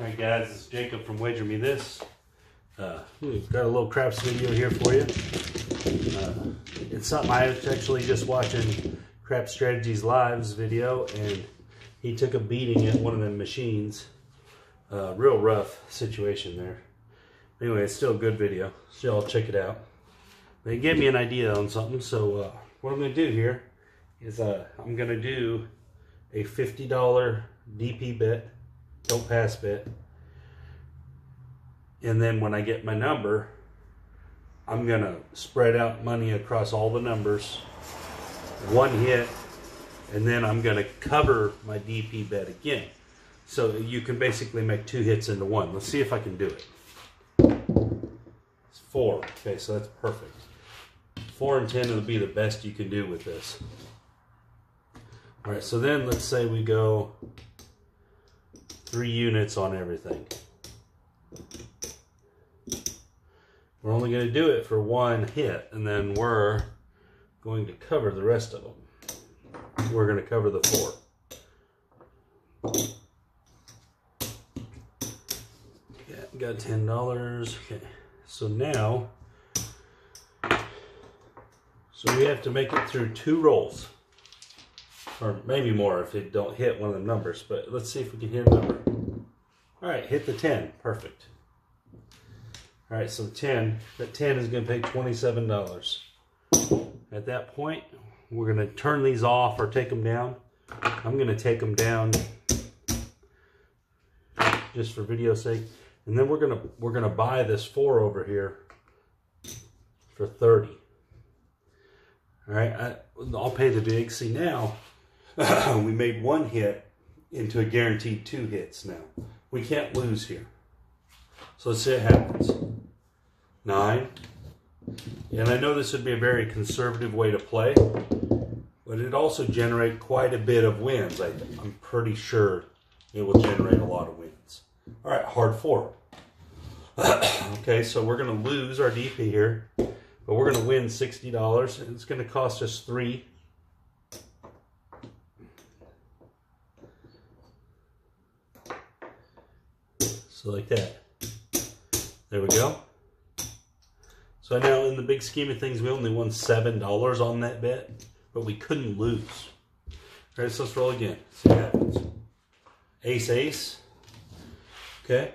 Alright guys, it's Jacob from Wager Me This. We've got a little craps video here for you. It's something I was actually just watching Craps Strategies Live's video, and he took a beating at one of them machines. Real rough situation there. Anyway, it's still a good video, so y'all check it out. They gave me an idea on something, so what I'm going to do here is I'm going to do a $50 DP bet, don't pass bet, and then when I get my number, I'm going to spread out money across all the numbers, one hit, and then I'm going to cover my DP bet again. So you can basically make two hits into one. Let's see if I can do it. It's 4. Okay, so that's perfect. 4 and 10 will be the best you can do with this. All right, so then let's say we go 3 units on everything. We're only going to do it for one hit, and then we're going to cover the rest of them. We're going to cover the 4. Yeah, got $10. Okay, so now, so we have to make it through 2 rolls. Or maybe more if it don't hit one of the numbers, but let's see if we can hit a number. All right, hit the 10, perfect. All right, so 10, that 10 is gonna pay $27. At that point, we're gonna turn these off or take them down. I'm gonna take them down just for video's sake. And then we're gonna buy this 4 over here for 30. All right, I'll pay the big. See now, we made 1 hit into a guaranteed 2 hits now. We can't lose here. So let's see what happens. 9. And I know this would be a very conservative way to play, but it also generate quite a bit of wins. I'm pretty sure it will generate a lot of wins. All right, hard 4. Okay, so we're going to lose our DP here, but we're going to win $60, and it's going to cost us 3. So like that. There we go. So now in the big scheme of things, we only won $7 on that bet, but we couldn't lose. All right, so let's roll again. See what happens. Ace, ace. Okay.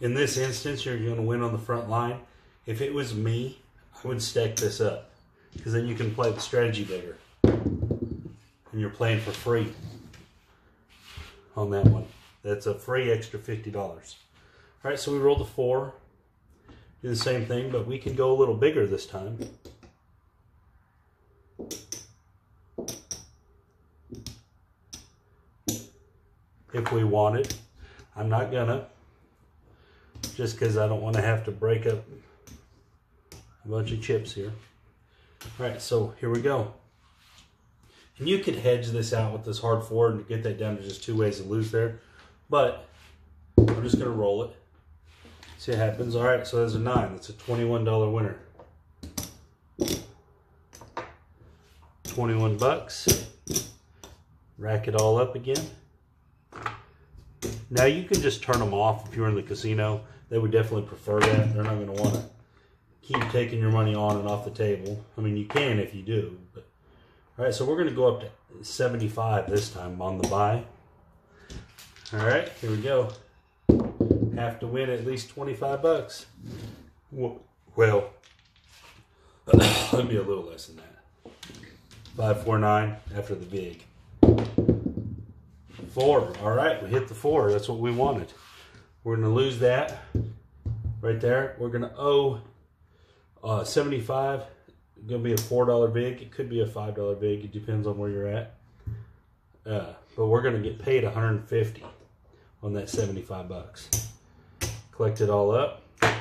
In this instance, you're going to win on the front line. If it was me, I would stack this up, because then you can play the strategy bigger. And you're playing for free on that one. That's a free extra $50. All right, so we rolled a 4. Do the same thing, but we can go a little bigger this time. If we want it. I'm not gonna, just because I don't want to have to break up a bunch of chips here. All right, so here we go. And you could hedge this out with this hard 4 and get that down to just 2 ways to lose there. But I'm just going to roll it. See what happens. All right, so there's a 9. That's a $21 winner. 21 bucks. Rack it all up again. Now you can just turn them off if you're in the casino. They would definitely prefer that. They're not going to want to keep taking your money on and off the table. I mean, you can if you do. But all right, so we're going to go up to 75 this time on the buy. All right, here we go. Have to win at least 25 bucks. Well, let me a little less than that. 549 after the big. 4. All right, we hit the 4. That's what we wanted. We're going to lose that right there. We're going to owe 75. It's going to be a $4 big. It could be a $5 big. It depends on where you're at. But we're going to get paid 150 on that 75 bucks. Collect it all up. All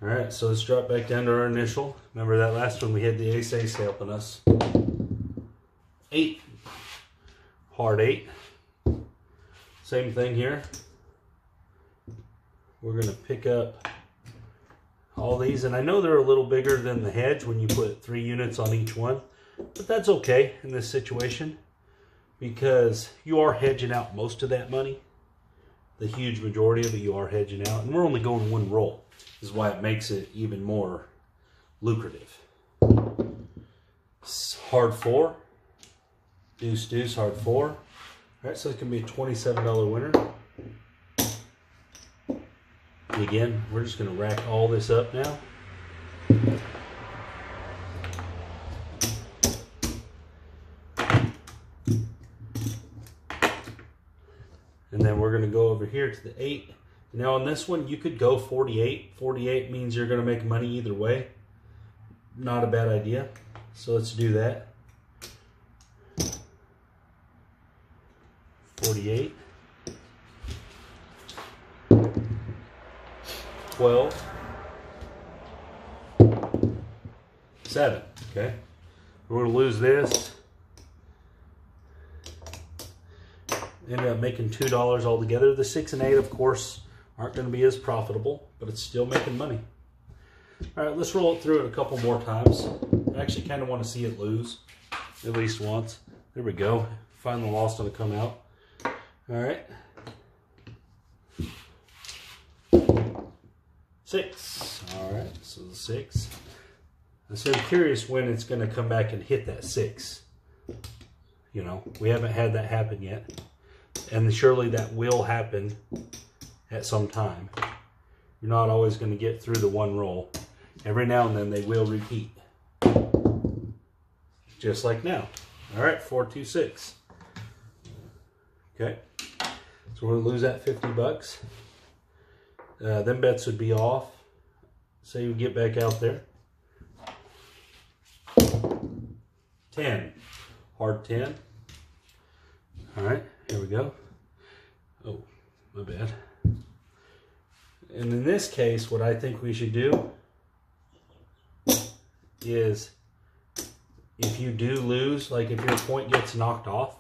right, so let's drop back down to our initial. Remember that last one we had the ace ace helping us. 8. Hard 8. Same thing here. We're going to pick up all these, and I know they're a little bigger than the hedge when you put 3 units on each one, but that's okay in this situation. because you are hedging out most of that money. The huge majority of it you are hedging out, and we're only going one roll. This is why it makes it even more lucrative. Hard 4, deuce, deuce, hard 4. All right, so it can be a $27 winner. Again, we're just going to rack all this up now. And then we're going to go over here to the 8. Now on this one, you could go 48. 48 means you're going to make money either way. Not a bad idea. So let's do that. 48. 12. 7. Okay. We're going to lose this. Ended up making $2 altogether. The 6 and 8, of course, aren't going to be as profitable, but it's still making money. All right, let's roll it through it a couple more times. I actually kind of want to see it lose at least once. There we go. Finally lost going to come out. All right. 6. All right, so the 6. So I'm curious when it's going to come back and hit that 6. You know, we haven't had that happen yet. And surely that will happen at some time. You're not always going to get through the one roll. Every now and then they will repeat. Just like now. All right, 4, 2, 6. Okay. So we're going to lose that $50. Them bets would be off. Say we get back out there. 10. Hard 10. All right, here we go. Oh, my bad. And in this case, what I think we should do is, if you do lose, like if your point gets knocked off,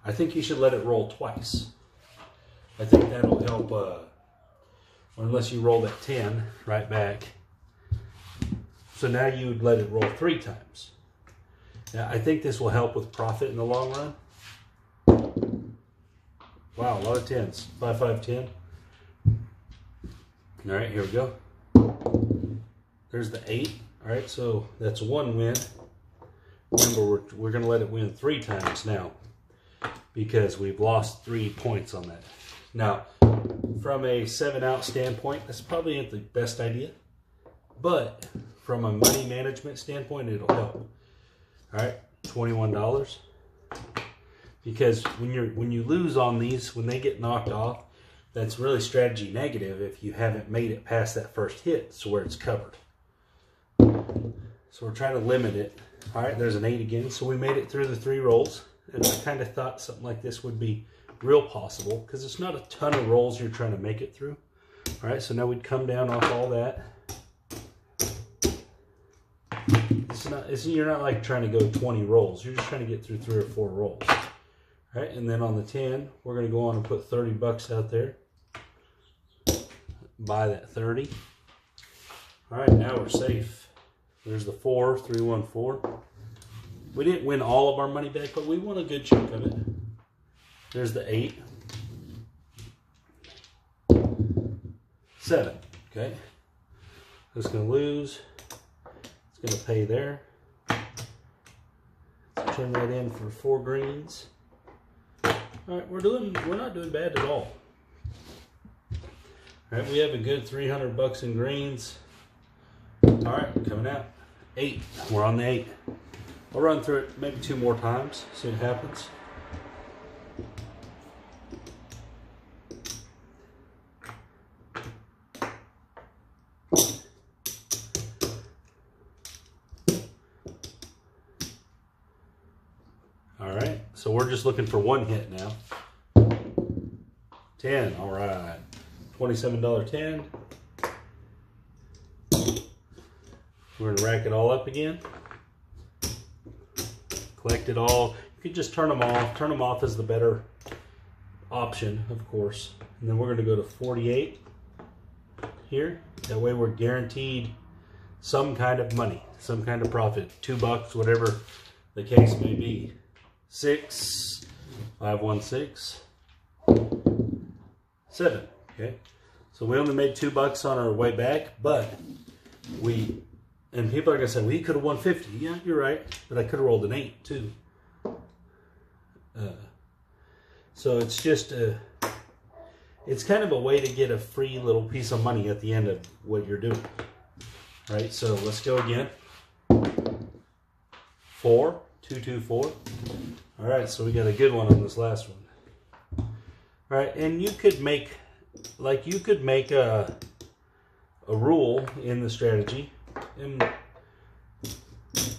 I think you should let it roll twice. I think that'll help, unless you roll that 10 right back. So now you would let it roll 3 times. Now, I think this will help with profit in the long run. Wow, a lot of 10s. 5, 5, 10. All right, here we go. There's the 8. All right, so that's 1 win. Remember, we're going to let it win 3 times now because we've lost 3 points on that. Now, from a 7-out standpoint, that's probably not the best idea. But from a money management standpoint, it'll help. All right, $21. Because when you lose on these, when they get knocked off, that's really strategy negative if you haven't made it past that first hit, so where it's covered. So we're trying to limit it. All right, there's an 8 again. So we made it through the 3 rolls, and I kind of thought something like this would be real possible because it's not a ton of rolls you're trying to make it through. All right, so now we'd come down off all that. You're not like trying to go 20 rolls. You're just trying to get through 3 or 4 rolls. All right, and then on the 10, we're going to go on and put $30 out there. Buy that 30. All right, now we're safe. There's the 4, 3, 1, 4. We didn't win all of our money back, but we won a good chunk of it. There's the 8. 7, okay. It's going to lose. It's going to pay there. Let's turn that in for 4 greens. All right, we're not doing bad at all. All right, we have a good $300 in greens. All right, coming out. 8. We're on the 8. I'll run through it maybe 2 more times, see what happens. All right, so we're just looking for 1 hit now. 10, all right. $27 10. We're gonna rack it all up again. Collect it all. You could just turn them off. Turn them off is the better option, of course. And then we're gonna go to 48 here. That way we're guaranteed some kind of money, some kind of profit. $2, whatever the case may be. 6, 5, 1, 6, 7. Okay, so we only made $2 on our way back, but and people are gonna say, well, you could have won 50. Yeah, you're right, but I could have rolled an 8 too. So it's just it's kind of a way to get a free little piece of money at the end of what you're doing. All right, so let's go again. 4, 2, 2, 4. All right, so we got a good one on this last one. All right, and you could make, a rule in the strategy, and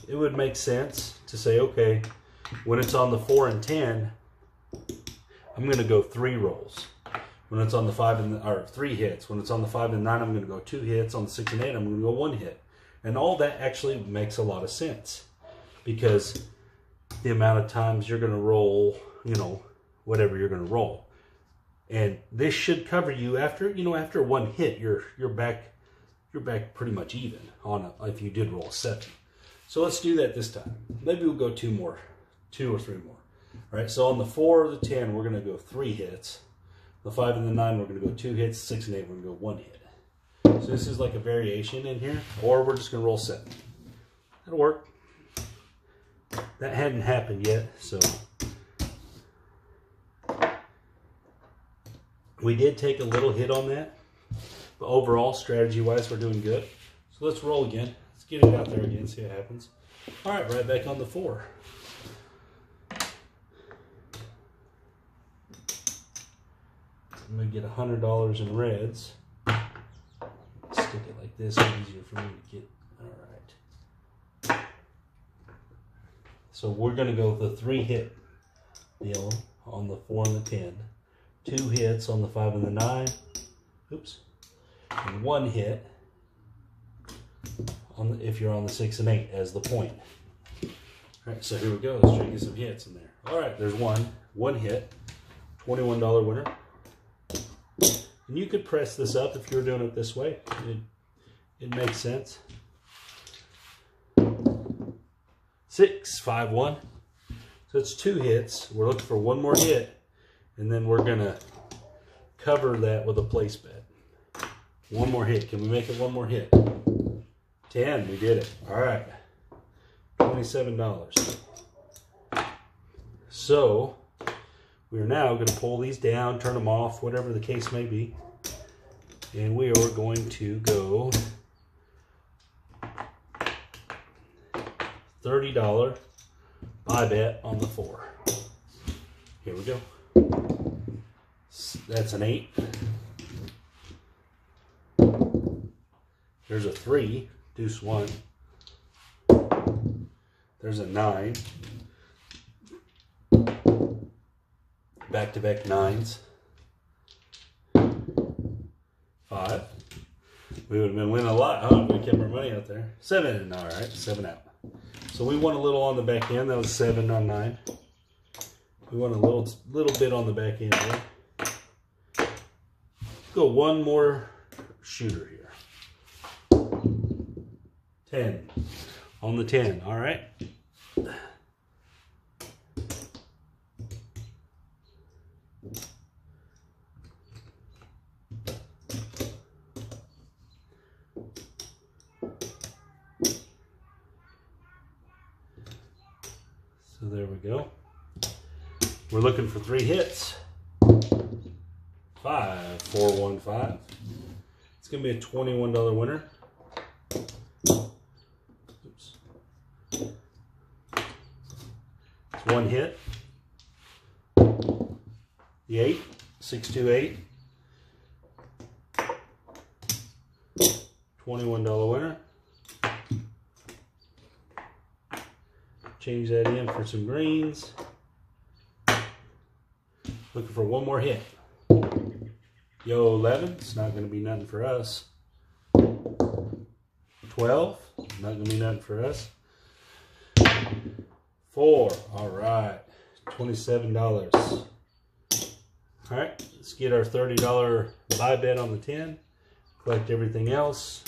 it would make sense to say, okay, when it's on the 4 and 10, I'm going to go 3 rolls. When it's on the 5 and or 3 hits. When it's on the 5 and 9, I'm going to go 2 hits. On the 6 and 8, I'm going to go 1 hit. And all that actually makes a lot of sense, because the amount of times you're going to roll, whatever you're going to roll. And this should cover you after 1 hit, you're back pretty much even on if you did roll a 7. So let's do that this time. Maybe we'll go 2 or 3 more. All right, so on the 4 or the 10, we're going to go 3 hits. The 5 and the 9, we're going to go 2 hits. 6 and 8, we're going to go 1 hit. So this is like a variation in here, or we're just going to roll 7. That'll work. That hadn't happened yet, so we did take a little hit on that, but overall, strategy-wise, we're doing good. So let's roll again. Let's get it out there again, see what happens. All right, right back on the 4. I'm going to get $100 in reds. Stick it like this, it's easier for me to get. All right. So we're going to go with the 3 hit deal on the 4 and the 10. 2 hits on the 5 and the 9. Oops. And 1 hit on if you're on the 6 and 8 as the point. All right, so here we go. Let's try to get some hits in there. All right, there's one hit. $21 winner. And you could press this up if you're doing it this way. It makes sense. 6, 5, 1. So it's 2 hits. We're looking for 1 more hit, and then we're gonna cover that with a place bet. 1 more hit. Can we make it 1 more hit? 10. We did it. All right. $27. So we are now going to pull these down, turn them off, whatever the case may be. And we are going to go $30 buy bet on the 4. Here we go. That's an 8. There's a 3, deuce 1. There's a 9. Back-to-back 9s. 5. We would have been winning a lot, huh? If we kept our money out there. 7, all right, 7 out. So we won a little on the back end. That was 7 on 9. We won a little bit on the back end there. Go 1 more shooter here. 10 on the 10. All right. So there we go. We're looking for 3 hits. 5, 4, 1, 5. It's going to be a $21 winner. Oops. It's 1 hit. The 8, 6, 2, 8. $21 winner. Change that in for some greens. Looking for 1 more hit. Yo, 11. It's not going to be nothing for us. 12. Not going to be nothing for us. 4. All right. $27. All right. Let's get our $30 buy bet on the 10. Collect everything else.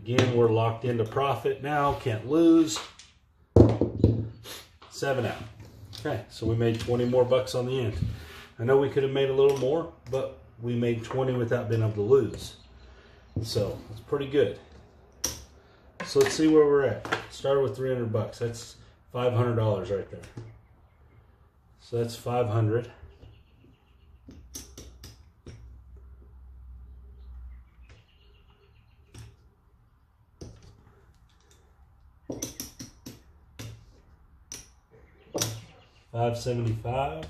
Again, we're locked into profit now. Can't lose. 7 out. Okay, so we made 20 more bucks on the end. I know we could have made a little more, but we made 20 without being able to lose. So it's pretty good. So let's see where we're at. Started with 300 bucks. That's $500 right there. So that's 500. $575.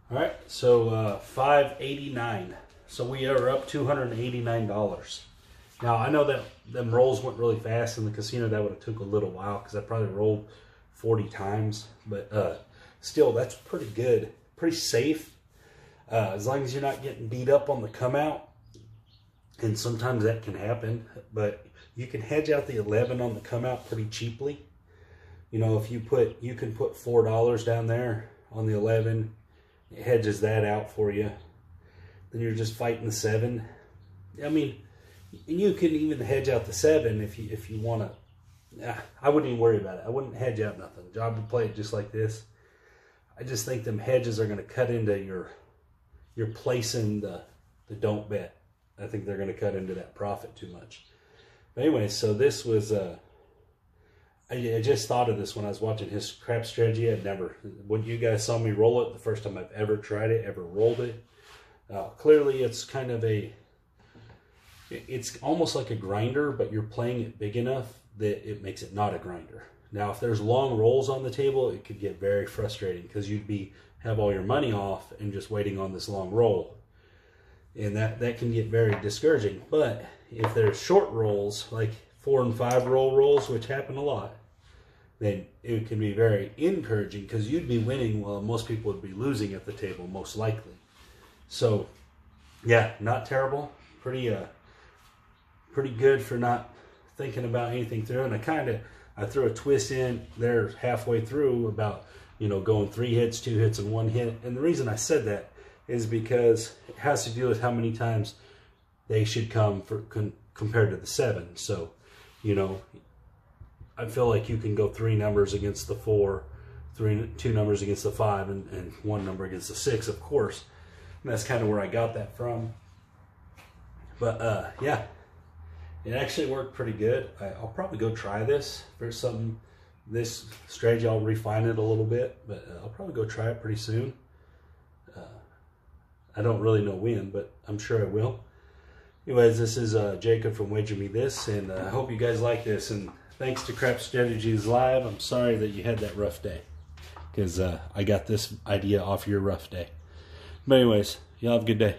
All right, so $589. So we are up $289. Now I know that them rolls went really fast in the casino. That would have took a little while because I probably rolled 40 times. But still, that's pretty good, pretty safe. As long as you're not getting beat up on the come out, and sometimes that can happen. But you can hedge out the 11 on the come out pretty cheaply. You know, if you can put $4 down there on the 11. It hedges that out for you. Then you're just fighting the 7. I mean, you can even hedge out the 7 if you want to. I wouldn't even worry about it. I wouldn't hedge out nothing. Job to play it just like this. I just think them hedges are going to cut into your placing the don't bet. I think they're going to cut into that profit too much. But anyway, so this was I just thought of this when I was watching his crap strategy. When you guys saw me roll it, the first time I've ever tried it, ever rolled it. Clearly it's kind of it's almost like a grinder, but you're playing it big enough that it makes it not a grinder. Now, if there's long rolls on the table, it could get very frustrating because you'd have all your money off and just waiting on this long roll. And that can get very discouraging. But if there's short rolls, like 4 and 5 rolls, which happen a lot, then it can be very encouraging because you'd be winning while most people would be losing at the table, most likely. So, yeah, not terrible. Pretty good for not thinking about anything through. And I threw a twist in there halfway through about, going 3 hits, 2 hits, and 1 hit. And the reason I said that is because it has to do with how many times they should come compared to the 7. So, I feel like you can go 3 numbers against the 4, 2 numbers against the 5, and 1 number against the 6, of course. And that's kind of where I got that from. But yeah, it actually worked pretty good. I'll probably go try this for this strategy. I'll refine it a little bit, but I'll probably go try it pretty soon. I don't really know when, but I'm sure I will. Anyways, this is Jacob from Wager Me This, and I hope you guys like this. And thanks to Crap Strategies Live. I'm sorry that you had that rough day, because I got this idea off your rough day. But anyways, y'all have a good day.